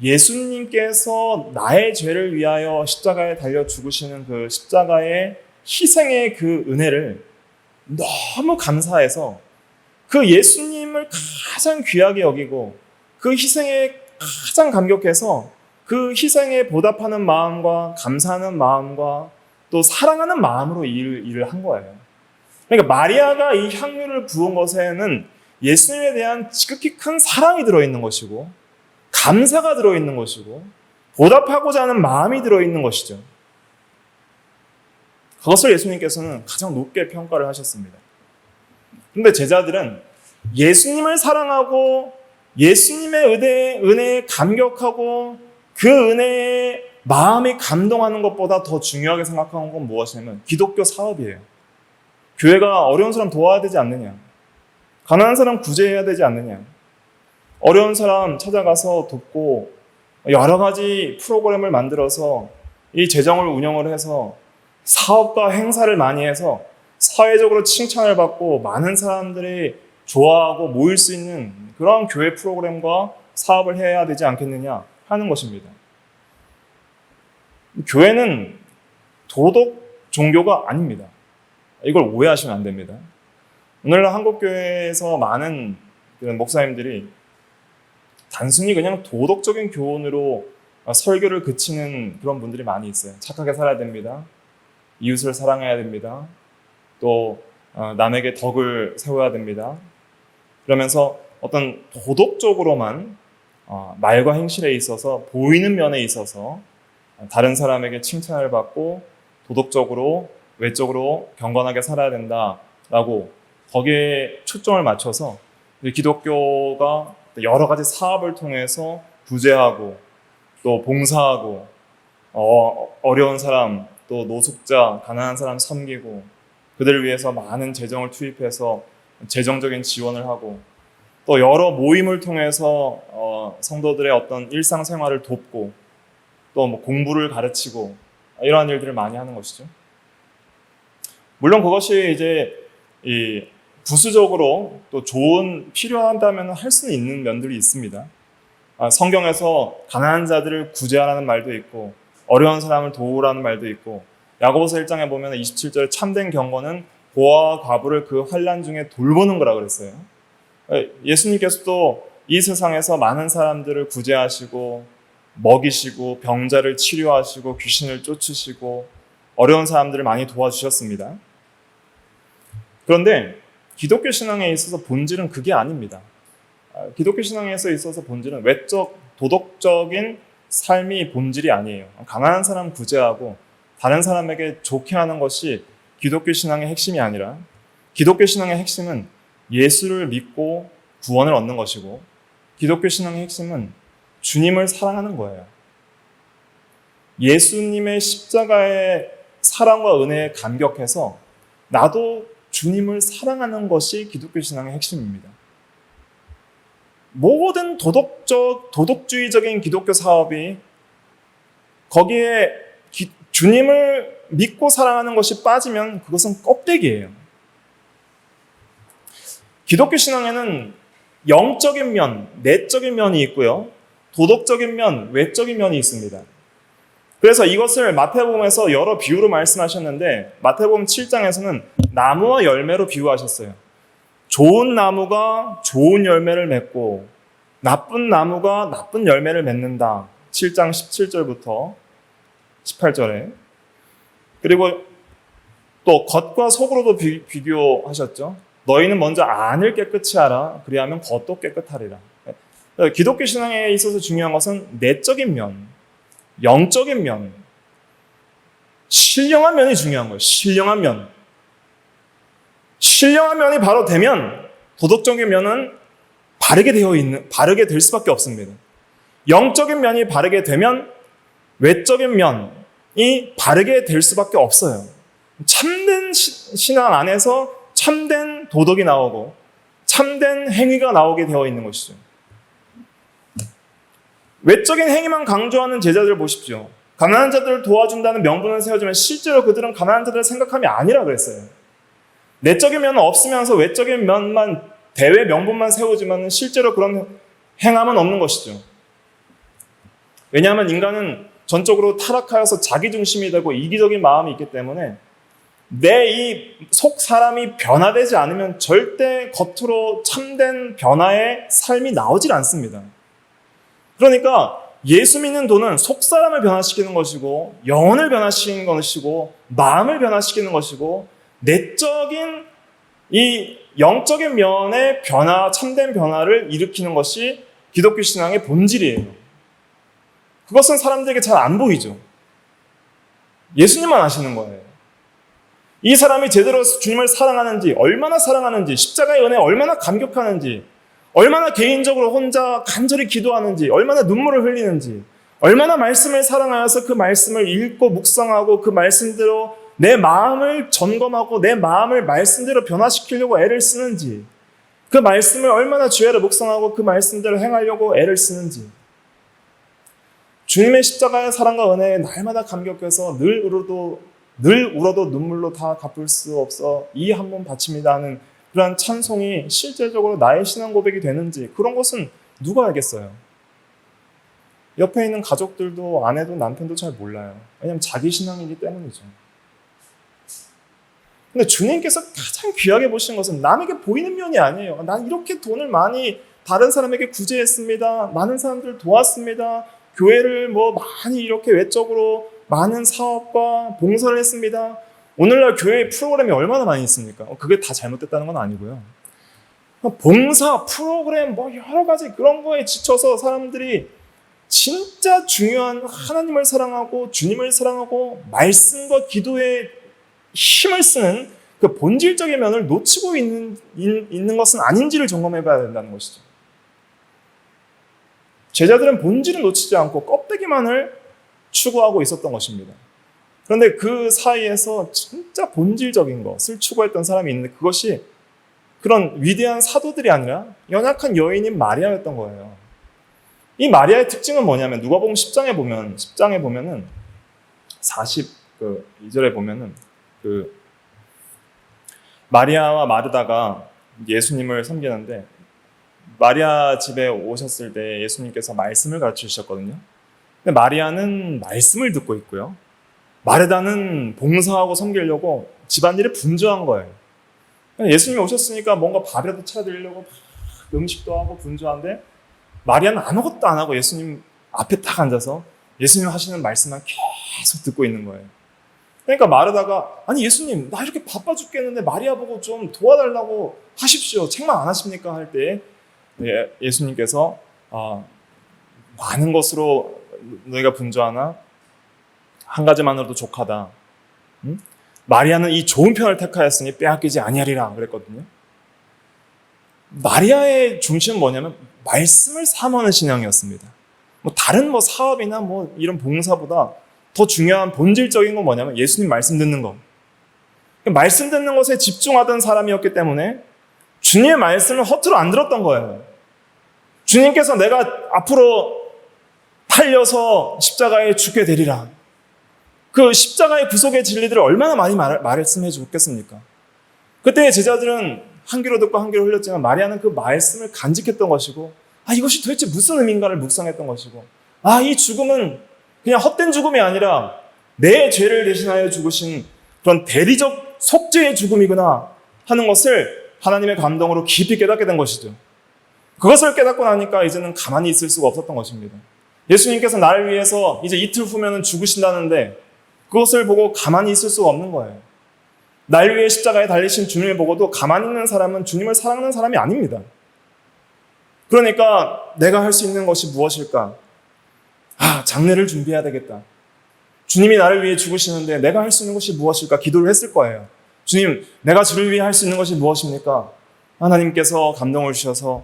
예수님께서 나의 죄를 위하여 십자가에 달려 죽으시는 그 십자가의 희생의 그 은혜를 너무 감사해서 그 예수님을 가장 귀하게 여기고 그 희생에 가장 감격해서 그 희생에 보답하는 마음과 감사하는 마음과 또 사랑하는 마음으로 일을 한 거예요. 그러니까 마리아가 이 향유를 부은 것에는 예수님에 대한 지극히 큰 사랑이 들어있는 것이고 감사가 들어있는 것이고 보답하고자 하는 마음이 들어있는 것이죠. 그것을 예수님께서는 가장 높게 평가를 하셨습니다. 그런데 제자들은 예수님을 사랑하고 예수님의 은혜에 감격하고 그 은혜에 마음이 감동하는 것보다 더 중요하게 생각하는 건 무엇이냐면 기독교 사업이에요. 교회가 어려운 사람 도와야 되지 않느냐? 가난한 사람 구제해야 되지 않느냐? 어려운 사람 찾아가서 돕고 여러 가지 프로그램을 만들어서 이 재정을 운영을 해서 사업과 행사를 많이 해서 사회적으로 칭찬을 받고 많은 사람들이 좋아하고 모일 수 있는 그런 교회 프로그램과 사업을 해야 되지 않겠느냐 하는 것입니다. 교회는 도덕 종교가 아닙니다. 이걸 오해하시면 안 됩니다. 오늘날 한국교회에서 많은 목사님들이 단순히 그냥 도덕적인 교훈으로 설교를 그치는 그런 분들이 많이 있어요. 착하게 살아야 됩니다. 이웃을 사랑해야 됩니다. 또 남에게 덕을 세워야 됩니다. 그러면서 어떤 도덕적으로만 말과 행실에 있어서 보이는 면에 있어서 다른 사람에게 칭찬을 받고 도덕적으로 외적으로 경건하게 살아야 된다라고 거기에 초점을 맞춰서 기독교가 여러 가지 사업을 통해서 구제하고 또 봉사하고 어려운 사람 또 노숙자 가난한 사람 섬기고 그들을 위해서 많은 재정을 투입해서 재정적인 지원을 하고 또 여러 모임을 통해서 성도들의 어떤 일상생활을 돕고 또 뭐 공부를 가르치고 이러한 일들을 많이 하는 것이죠. 물론 그것이 이제 부수적으로 또 필요하다면 할 수는 있는 면들이 있습니다. 성경에서 가난한 자들을 구제하라는 말도 있고 어려운 사람을 도우라는 말도 있고 야고보서 1장에 보면 27절에 참된 경건은 고아와 과부를 그 환난 중에 돌보는 거라 그랬어요. 예수님께서도 이 세상에서 많은 사람들을 구제하시고 먹이시고 병자를 치료하시고 귀신을 쫓으시고 어려운 사람들을 많이 도와주셨습니다. 그런데 기독교 신앙에 있어서 본질은 그게 아닙니다. 기독교 신앙에 있어서 본질은 외적 도덕적인 삶이 본질이 아니에요. 가난한 사람 구제하고 다른 사람에게 좋게 하는 것이 기독교 신앙의 핵심이 아니라 기독교 신앙의 핵심은 예수를 믿고 구원을 얻는 것이고 기독교 신앙의 핵심은 주님을 사랑하는 거예요. 예수님의 십자가의 사랑과 은혜에 감격해서 나도 주님을 사랑하는 것이 기독교 신앙의 핵심입니다. 모든 도덕주의적인 기독교 사업이 거기에 주님을 믿고 사랑하는 것이 빠지면 그것은 껍데기예요. 기독교 신앙에는 영적인 면, 내적인 면이 있고요. 도덕적인 면, 외적인 면이 있습니다. 그래서 이것을 마태복음에서 여러 비유로 말씀하셨는데 마태복음 7장에서는 나무와 열매로 비유하셨어요. 좋은 나무가 좋은 열매를 맺고 나쁜 나무가 나쁜 열매를 맺는다. 7장 17절부터 18절에. 그리고 또 겉과 속으로도 비교하셨죠. 너희는 먼저 안을 깨끗이 하라. 그리하면 겉도 깨끗하리라. 기독교 신앙에 있어서 중요한 것은 내적인 면, 영적인 면, 신령한 면이 중요한 거예요. 신령한 면. 신령한 면이 바로 되면 도덕적인 면은 바르게 될 수밖에 없습니다. 영적인 면이 바르게 되면 외적인 면이 바르게 될 수밖에 없어요. 참된 신앙 안에서 참된 도덕이 나오고 참된 행위가 나오게 되어 있는 것이죠. 외적인 행위만 강조하는 제자들을 보십시오. 가난한 자들을 도와준다는 명분을 세워주면 실제로 그들은 가난한 자들을 생각함이 아니라 그랬어요. 내적인 면은 없으면서 외적인 면만 대외 명분만 세우지만 실제로 그런 행함은 없는 것이죠. 왜냐하면 인간은 전적으로 타락하여서 자기중심이 되고 이기적인 마음이 있기 때문에 내 이 속 사람이 변화되지 않으면 절대 겉으로 참된 변화의 삶이 나오질 않습니다. 그러니까 예수 믿는 도는 속 사람을 변화시키는 것이고 영혼을 변화시키는 것이고 마음을 변화시키는 것이고 내적인 이 영적인 면의 변화, 참된 변화를 일으키는 것이 기독교 신앙의 본질이에요. 그것은 사람들에게 잘 안 보이죠. 예수님만 아시는 거예요. 이 사람이 제대로 주님을 사랑하는지, 얼마나 사랑하는지, 십자가의 은혜에 얼마나 감격하는지, 얼마나 개인적으로 혼자 간절히 기도하는지, 얼마나 눈물을 흘리는지, 얼마나 말씀을 사랑하여서 그 말씀을 읽고 묵상하고 그 말씀대로 내 마음을 점검하고 내 마음을 말씀대로 변화시키려고 애를 쓰는지, 그 말씀을 얼마나 주야로 묵상하고 그 말씀대로 행하려고 애를 쓰는지, 주님의 십자가의 사랑과 은혜에 날마다 감격해서 늘 울어도 눈물로 다 갚을 수 없어 이 한 번 바칩니다 하는 그러한 찬송이 실제적으로 나의 신앙 고백이 되는지 그런 것은 누가 알겠어요? 옆에 있는 가족들도 아내도 남편도 잘 몰라요. 왜냐하면 자기 신앙이기 때문이죠. 근데 주님께서 가장 귀하게 보시는 것은 남에게 보이는 면이 아니에요. 난 이렇게 돈을 많이 다른 사람에게 구제했습니다. 많은 사람들을 도왔습니다. 교회를 많이 이렇게 외적으로 많은 사업과 봉사를 했습니다. 오늘날 교회의 프로그램이 얼마나 많이 있습니까? 그게 다 잘못됐다는 건 아니고요. 봉사, 프로그램, 뭐 여러 가지 그런 거에 지쳐서 사람들이 진짜 중요한 하나님을 사랑하고 주님을 사랑하고 말씀과 기도에 힘을 쓰는 그 본질적인 면을 놓치고 있는 것은 아닌지를 점검해 봐야 된다는 것이죠. 제자들은 본질을 놓치지 않고 껍데기만을 추구하고 있었던 것입니다. 그런데 그 사이에서 진짜 본질적인 것을 추구했던 사람이 있는데 그것이 그런 위대한 사도들이 아니라 연약한 여인인 마리아였던 거예요. 이 마리아의 특징은 뭐냐면 누가복음 10장에 보면은 42절에 보면은 마리아와 마르다가 예수님을 섬기는데 마리아 집에 오셨을 때 예수님께서 말씀을 가르쳐 주셨거든요. 근데 마리아는 말씀을 듣고 있고요. 마르다는 봉사하고 섬기려고 집안일에 분주한 거예요. 예수님이 오셨으니까 뭔가 밥이라도 차려드리려고 음식도 하고 분주한데 마리아는 아무것도 안 하고 예수님 앞에 딱 앉아서 예수님 하시는 말씀만 계속 듣고 있는 거예요. 그러니까 마르다가 아니 예수님 나 이렇게 바빠 죽겠는데 마리아 보고 좀 도와달라고 하십시오. 책망 안 하십니까? 할 때 예수님께서 많은 것으로 너희가 분주하나 한 가지만으로도 족하다. 응? 마리아는 이 좋은 편을 택하였으니 빼앗기지 아니하리라 그랬거든요. 마리아의 중심은 뭐냐면 말씀을 사모하는 신앙이었습니다. 다른 사업이나 이런 봉사보다 더 중요한 본질적인 건 뭐냐면 예수님 말씀 듣는 거. 말씀 듣는 것에 집중하던 사람이었기 때문에 주님의 말씀을 허투루 안 들었던 거예요. 주님께서 내가 앞으로 팔려서 십자가에 죽게 되리라. 그 십자가의 구속의 진리들을 얼마나 많이 말씀해 주겠습니까? 그때 제자들은 한 귀로 듣고 한 귀로 흘렸지만 마리아는 그 말씀을 간직했던 것이고 이것이 도대체 무슨 의미인가를 묵상했던 것이고 이 죽음은 그냥 헛된 죽음이 아니라 내 죄를 대신하여 죽으신 그런 대리적 속죄의 죽음이구나 하는 것을 하나님의 감동으로 깊이 깨닫게 된 것이죠. 그것을 깨닫고 나니까 이제는 가만히 있을 수가 없었던 것입니다. 예수님께서 나를 위해서 이제 이틀 후면은 죽으신다는데 그것을 보고 가만히 있을 수가 없는 거예요. 날 위해 십자가에 달리신 주님을 보고도 가만히 있는 사람은 주님을 사랑하는 사람이 아닙니다. 그러니까 내가 할 수 있는 것이 무엇일까? 장례를 준비해야 되겠다. 주님이 나를 위해 죽으시는데 내가 할 수 있는 것이 무엇일까? 기도를 했을 거예요. 주님, 내가 주를 위해 할 수 있는 것이 무엇입니까? 하나님께서 감동을 주셔서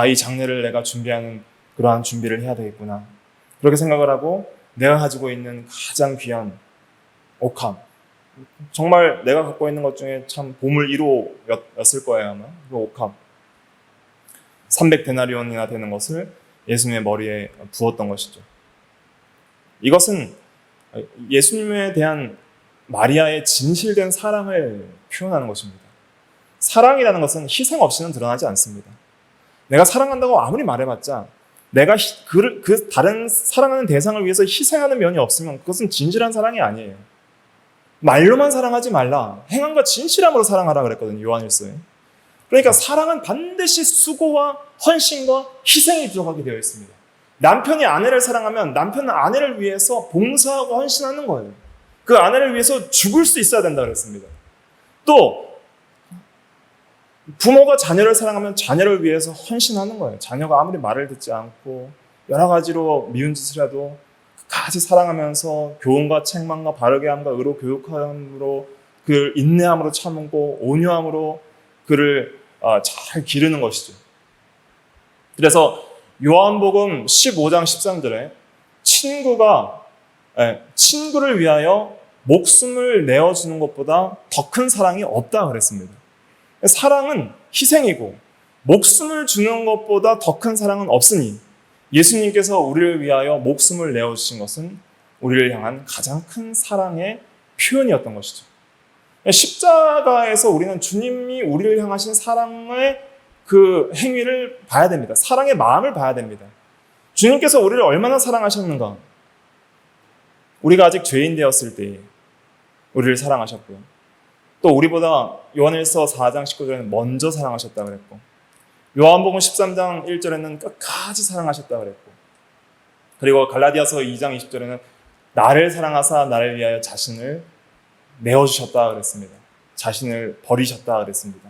이 장례를 내가 준비하는 그러한 준비를 해야 되겠구나. 그렇게 생각을 하고 내가 가지고 있는 가장 귀한 옥합, 정말 내가 갖고 있는 것 중에 참 보물 1호였을 거예요 아마. 그 옥합 300데나리온이나 되는 것을 예수님의 머리에 부었던 것이죠. 이것은 예수님에 대한 마리아의 진실된 사랑을 표현하는 것입니다. 사랑이라는 것은 희생 없이는 드러나지 않습니다. 내가 사랑한다고 아무리 말해봤자 내가 그 다른 사랑하는 대상을 위해서 희생하는 면이 없으면 그것은 진실한 사랑이 아니에요. 말로만 사랑하지 말라. 행함과 진실함으로 사랑하라 그랬거든요. 요한일서에. 그러니까 사랑은 반드시 수고와 헌신과 희생이 들어가게 되어 있습니다. 남편이 아내를 사랑하면 남편은 아내를 위해서 봉사하고 헌신하는 거예요. 그 아내를 위해서 죽을 수 있어야 된다 그랬습니다. 또 부모가 자녀를 사랑하면 자녀를 위해서 헌신하는 거예요. 자녀가 아무리 말을 듣지 않고 여러 가지로 미운 짓을 해도 끝까지 사랑하면서 교훈과 책망과 바르게 함과 의로 교육함으로 그를 인내함으로 참고 온유함으로 그를 잘 기르는 것이죠. 그래서 요한복음 15장 13절에 친구를 위하여 목숨을 내어주는 것보다 더 큰 사랑이 없다 그랬습니다. 사랑은 희생이고 목숨을 주는 것보다 더 큰 사랑은 없으니 예수님께서 우리를 위하여 목숨을 내어주신 것은 우리를 향한 가장 큰 사랑의 표현이었던 것이죠. 십자가에서 우리는 주님이 우리를 향하신 사랑의 그 행위를 봐야 됩니다. 사랑의 마음을 봐야 됩니다. 주님께서 우리를 얼마나 사랑하셨는가? 우리가 아직 죄인 되었을 때 우리를 사랑하셨고요. 또 우리보다 요한일서 4장 19절에는 먼저 사랑하셨다 그랬고 요한복음 13장 1절에는 끝까지 사랑하셨다 그랬고 그리고 갈라디아서 2장 20절에는 나를 사랑하사 나를 위하여 자신을 내어주셨다 그랬습니다. 자신을 버리셨다 그랬습니다.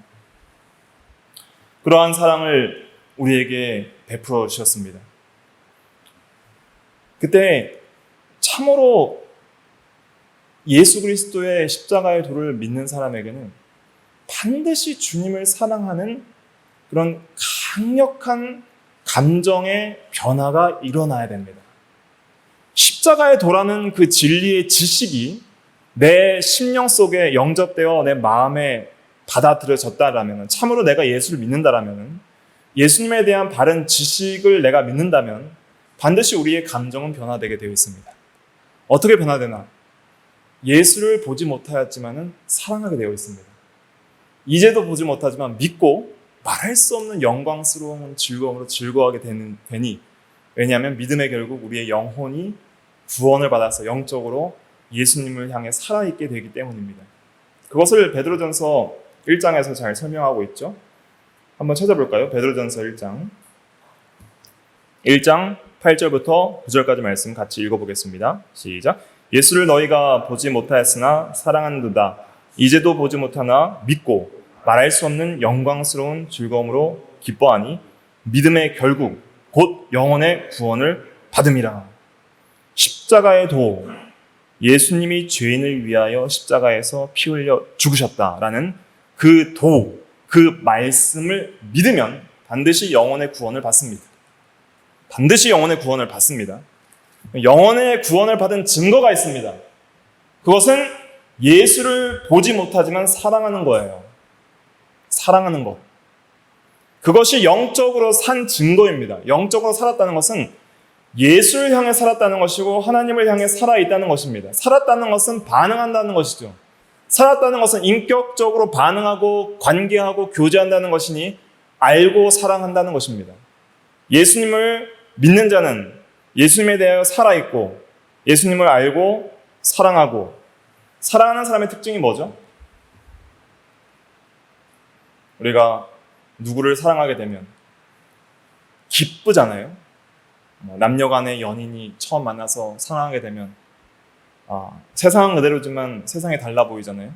그러한 사랑을 우리에게 베풀어 주셨습니다. 그때 참으로 예수 그리스도의 십자가의 도를 믿는 사람에게는 반드시 주님을 사랑하는 그런 강력한 감정의 변화가 일어나야 됩니다. 십자가의 도라는 그 진리의 지식이 내 심령 속에 영접되어 내 마음에 받아들여졌다라면, 참으로 내가 예수를 믿는다라면, 예수님에 대한 바른 지식을 내가 믿는다면 반드시 우리의 감정은 변화되게 되어 있습니다. 어떻게 변화되나? 예수를 보지 못하였지만 사랑하게 되어 있습니다. 이제도 보지 못하지만 믿고 말할 수 없는 영광스러운 즐거움으로 즐거워하게 되니, 왜냐하면 믿음의 결국 우리의 영혼이 구원을 받아서 영적으로 예수님을 향해 살아있게 되기 때문입니다. 그것을 베드로전서 1장에서 잘 설명하고 있죠. 한번 찾아볼까요? 베드로전서 1장 8절부터 9절까지 말씀 같이 읽어보겠습니다. 시작. 예수를 너희가 보지 못하였으나 사랑하는도다. 이제도 보지 못하나 믿고 말할 수 없는 영광스러운 즐거움으로 기뻐하니 믿음의 결국 곧 영혼의 구원을 받음이라. 십자가의 도, 예수님이 죄인을 위하여 십자가에서 피 흘려 죽으셨다라는 그 도, 그 말씀을 믿으면 반드시 영혼의 구원을 받습니다. 반드시 영혼의 구원을 받습니다. 영혼의 구원을 받은 증거가 있습니다. 그것은 예수를 보지 못하지만 사랑하는 거예요. 사랑하는 것. 그것이 영적으로 산 증거입니다. 영적으로 살았다는 것은 예수를 향해 살았다는 것이고 하나님을 향해 살아있다는 것입니다. 살았다는 것은 반응한다는 것이죠. 살았다는 것은 인격적으로 반응하고 관계하고 교제한다는 것이니 알고 사랑한다는 것입니다. 예수님을 믿는 자는 예수님에 대하여 살아있고 예수님을 알고 사랑하고, 사랑하는 사람의 특징이 뭐죠? 우리가 누구를 사랑하게 되면 기쁘잖아요. 남녀 간의 연인이 처음 만나서 사랑하게 되면 세상은 그대로지만 세상이 달라 보이잖아요.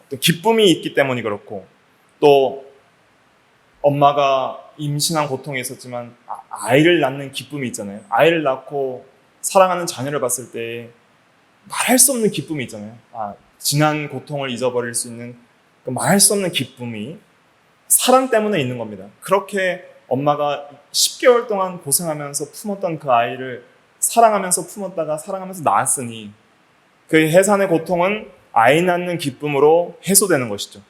또 기쁨이 있기 때문이 그렇고, 또 엄마가 임신한 고통이 있었지만 아이를 낳는 기쁨이 있잖아요. 아이를 낳고 사랑하는 자녀를 봤을 때 말할 수 없는 기쁨이 있잖아요. 지난 고통을 잊어버릴 수 있는 그 말할 수 없는 기쁨이 사랑 때문에 있는 겁니다. 그렇게 엄마가 10개월 동안 고생하면서 품었던 그 아이를 사랑하면서 품었다가 사랑하면서 낳았으니 그 해산의 고통은 아이 낳는 기쁨으로 해소되는 것이죠.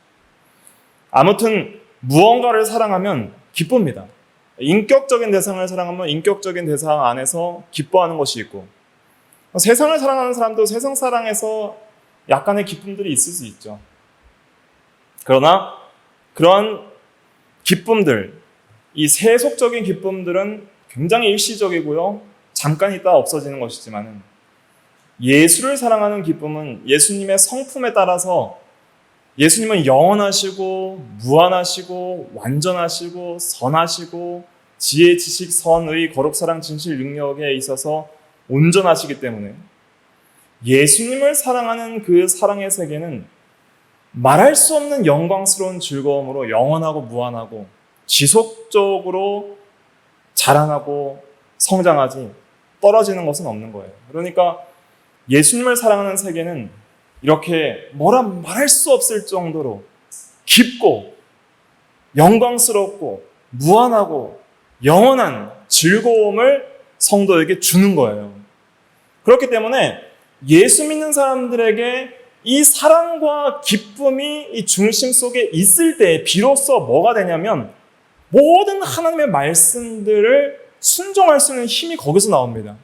아무튼 무언가를 사랑하면 기쁩니다. 인격적인 대상을 사랑하면 인격적인 대상 안에서 기뻐하는 것이 있고, 세상을 사랑하는 사람도 세상 사랑에서 약간의 기쁨들이 있을 수 있죠. 그러나 그런 기쁨들, 이 세속적인 기쁨들은 굉장히 일시적이고요, 잠깐 있다 없어지는 것이지만 예수를 사랑하는 기쁨은 예수님의 성품에 따라서, 예수님은 영원하시고 무한하시고 완전하시고 선하시고 지혜, 지식, 선의, 거룩, 사랑, 진실, 능력에 있어서 온전하시기 때문에 예수님을 사랑하는 그 사랑의 세계는 말할 수 없는 영광스러운 즐거움으로 영원하고 무한하고 지속적으로 자라나고 성장하지 떨어지는 것은 없는 거예요. 그러니까 예수님을 사랑하는 세계는 이렇게 뭐라 말할 수 없을 정도로 깊고 영광스럽고 무한하고 영원한 즐거움을 성도에게 주는 거예요. 그렇기 때문에 예수 믿는 사람들에게 이 사랑과 기쁨이 이 중심 속에 있을 때 비로소 뭐가 되냐면 모든 하나님의 말씀들을 순종할 수 있는 힘이 거기서 나옵니다.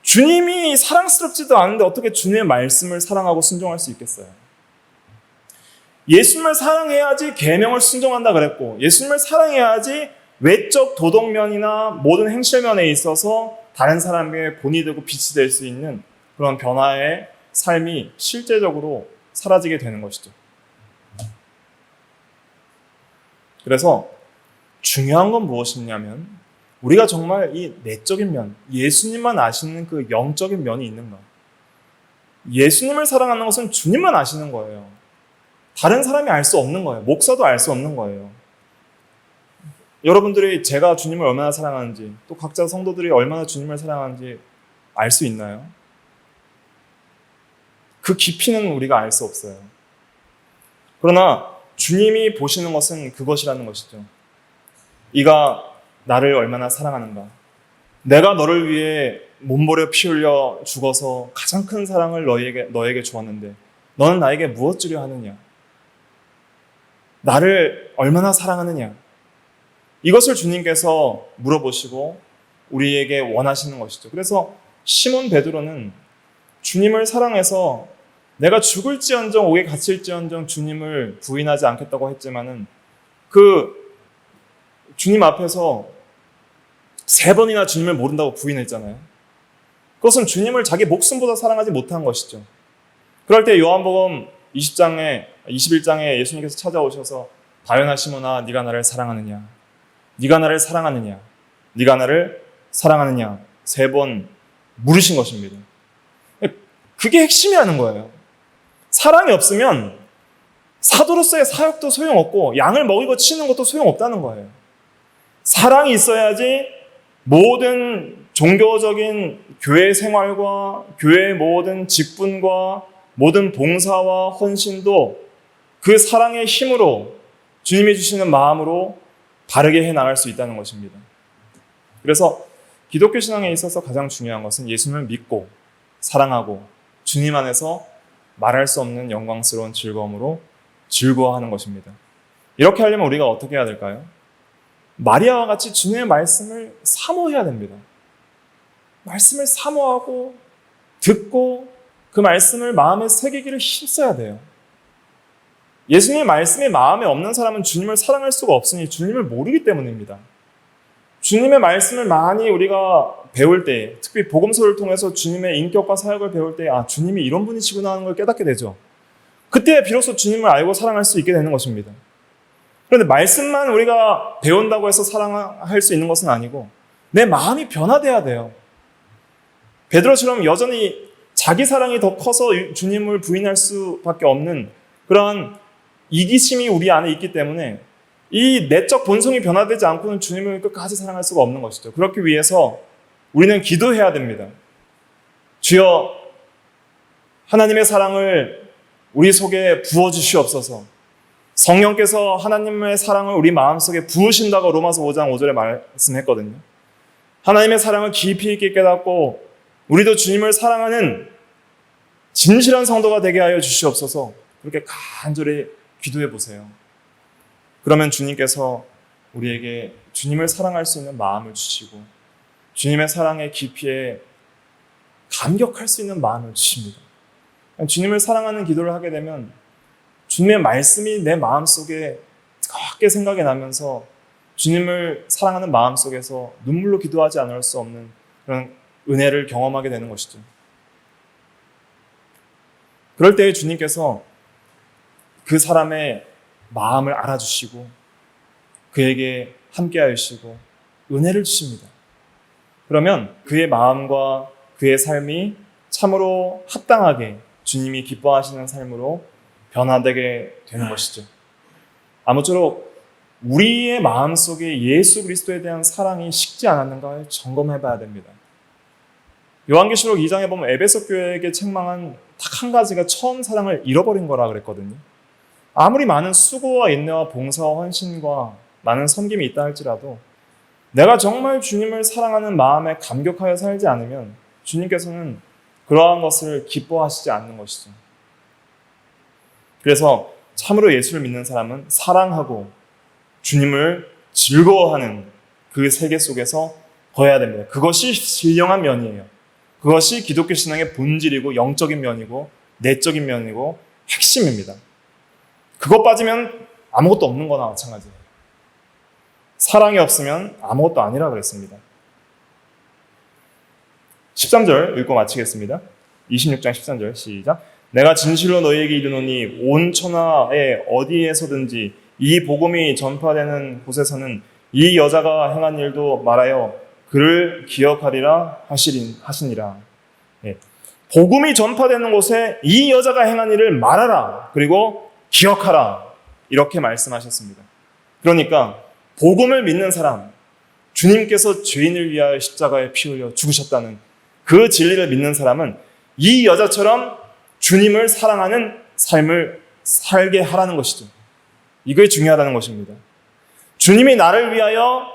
주님이 사랑스럽지도 않은데 어떻게 주님의 말씀을 사랑하고 순종할 수 있겠어요? 예수님을 사랑해야지 계명을 순종한다 그랬고, 예수님을 사랑해야지 외적 도덕면이나 모든 행실면에 있어서 다른 사람에게 본이 되고 빛이 될 수 있는 그런 변화의 삶이 실제적으로 사라지게 되는 것이죠. 그래서 중요한 건 무엇이냐면 우리가 정말 이 내적인 면, 예수님만 아시는 그 영적인 면이 있는가? 예수님을 사랑하는 것은 주님만 아시는 거예요. 다른 사람이 알 수 없는 거예요. 목사도 알 수 없는 거예요. 여러분들이 제가 주님을 얼마나 사랑하는지, 또 각자 성도들이 얼마나 주님을 사랑하는지 알 수 있나요? 그 깊이는 우리가 알 수 없어요. 그러나 주님이 보시는 것은 그것이라는 것이죠. 네가 나를 얼마나 사랑하는가. 내가 너를 위해 몸버려 피 흘려 죽어서 가장 큰 사랑을 너에게 주었는데 너는 나에게 무엇 주려 하느냐. 나를 얼마나 사랑하느냐. 이것을 주님께서 물어보시고 우리에게 원하시는 것이죠. 그래서 시몬 베드로는 주님을 사랑해서 내가 죽을지언정 옥에 갇힐지언정 주님을 부인하지 않겠다고 했지만은 그 주님 앞에서 3번이나 주님을 모른다고 부인했잖아요. 그것은 주님을 자기 목숨보다 사랑하지 못한 것이죠. 그럴 때 요한복음 21장에 예수님께서 찾아오셔서 바요나 시몬아 네가 나를 사랑하느냐, 네가 나를 사랑하느냐, 네가 나를 사랑하느냐 3번 물으신 것입니다. 그게 핵심이라는 거예요. 사랑이 없으면 사도로서의 사역도 소용없고 양을 먹이고 치는 것도 소용없다는 거예요. 사랑이 있어야지 모든 종교적인 교회 생활과 교회의 모든 직분과 모든 봉사와 헌신도 그 사랑의 힘으로 주님이 주시는 마음으로 바르게 해나갈 수 있다는 것입니다. 그래서 기독교 신앙에 있어서 가장 중요한 것은 예수님을 믿고 사랑하고 주님 안에서 말할 수 없는 영광스러운 즐거움으로 즐거워하는 것입니다. 이렇게 하려면 우리가 어떻게 해야 될까요? 마리아와 같이 주님의 말씀을 사모해야 됩니다. 말씀을 사모하고 듣고 그 말씀을 마음에 새기기를 힘써야 돼요. 예수님의 말씀이 마음에 없는 사람은 주님을 사랑할 수가 없으니 주님을 모르기 때문입니다. 주님의 말씀을 많이 우리가 배울 때, 특히 복음서를 통해서 주님의 인격과 사역을 배울 때 주님이 이런 분이시구나 하는 걸 깨닫게 되죠. 그때 비로소 주님을 알고 사랑할 수 있게 되는 것입니다. 그런데 말씀만 우리가 배운다고 해서 사랑할 수 있는 것은 아니고 내 마음이 변화돼야 돼요. 베드로처럼 여전히 자기 사랑이 더 커서 주님을 부인할 수밖에 없는 그런 이기심이 우리 안에 있기 때문에 이 내적 본성이 변화되지 않고는 주님을 끝까지 사랑할 수가 없는 것이죠. 그렇기 위해서 우리는 기도해야 됩니다. 주여 하나님의 사랑을 우리 속에 부어주시옵소서. 성령께서 하나님의 사랑을 우리 마음속에 부으신다고 로마서 5장 5절에 말씀했거든요. 하나님의 사랑을 깊이 있게 깨닫고 우리도 주님을 사랑하는 진실한 성도가 되게 하여 주시옵소서. 그렇게 간절히 기도해 보세요. 그러면 주님께서 우리에게 주님을 사랑할 수 있는 마음을 주시고 주님의 사랑의 깊이에 감격할 수 있는 마음을 주십니다. 주님을 사랑하는 기도를 하게 되면 주님의 말씀이 내 마음속에 뜨겁게 생각이 나면서 주님을 사랑하는 마음 속에서 눈물로 기도하지 않을 수 없는 그런 은혜를 경험하게 되는 것이죠. 그럴 때 주님께서 그 사람의 마음을 알아주시고 그에게 함께하여 주시고 은혜를 주십니다. 그러면 그의 마음과 그의 삶이 참으로 합당하게 주님이 기뻐하시는 삶으로 변화되게 되는 것이죠. 아무쪼록 우리의 마음속에 예수 그리스도에 대한 사랑이 식지 않았는가를 점검해 봐야 됩니다. 요한계시록 2장에 보면 에베소 교회에게 책망한 딱 한 가지가 처음 사랑을 잃어버린 거라 그랬거든요. 아무리 많은 수고와 인내와 봉사와 헌신과 많은 섬김이 있다 할지라도 내가 정말 주님을 사랑하는 마음에 감격하여 살지 않으면 주님께서는 그러한 것을 기뻐하시지 않는 것이죠. 그래서 참으로 예수를 믿는 사람은 사랑하고 주님을 즐거워하는 그 세계 속에서 거해야 됩니다. 그것이 신령한 면이에요. 그것이 기독교 신앙의 본질이고 영적인 면이고 내적인 면이고 핵심입니다. 그것 빠지면 아무것도 없는 거나 마찬가지예요. 사랑이 없으면 아무것도 아니라 그랬습니다. 13절 읽고 마치겠습니다. 26장 13절 시작. 내가 진실로 너희에게 이르노니 온 천하에 어디에서든지 이 복음이 전파되는 곳에서는 이 여자가 행한 일도 말하여 그를 기억하리라 하시니라. 예. 복음이 전파되는 곳에 이 여자가 행한 일을 말하라. 그리고 기억하라. 이렇게 말씀하셨습니다. 그러니까 복음을 믿는 사람, 주님께서 죄인을 위하여 십자가에 피 흘려 죽으셨다는 그 진리를 믿는 사람은 이 여자처럼 주님을 사랑하는 삶을 살게 하라는 것이죠. 이게 중요하다는 것입니다. 주님이 나를 위하여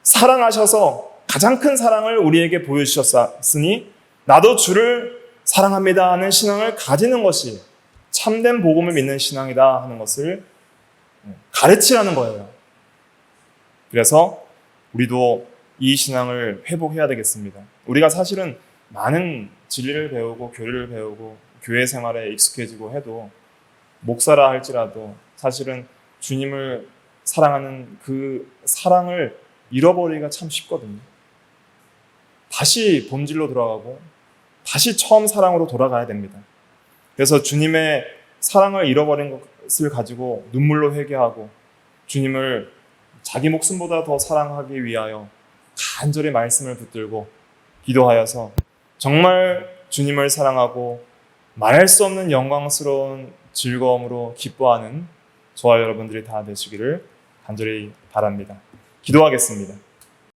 사랑하셔서 가장 큰 사랑을 우리에게 보여주셨으니 나도 주를 사랑합니다 하는 신앙을 가지는 것이 참된 복음을 믿는 신앙이다 하는 것을 가르치라는 거예요. 그래서 우리도 이 신앙을 회복해야 되겠습니다. 우리가 사실은 많은 진리를 배우고 교리를 배우고 교회 생활에 익숙해지고 해도 목사라 할지라도 사실은 주님을 사랑하는 그 사랑을 잃어버리기가 참 쉽거든요. 다시 본질로 돌아가고 다시 처음 사랑으로 돌아가야 됩니다. 그래서 주님의 사랑을 잃어버린 것을 가지고 눈물로 회개하고 주님을 자기 목숨보다 더 사랑하기 위하여 간절히 말씀을 붙들고 기도하여서 정말 주님을 사랑하고 말할 수 없는 영광스러운 즐거움으로 기뻐하는 저와 여러분들이 다 되시기를 간절히 바랍니다. 기도하겠습니다.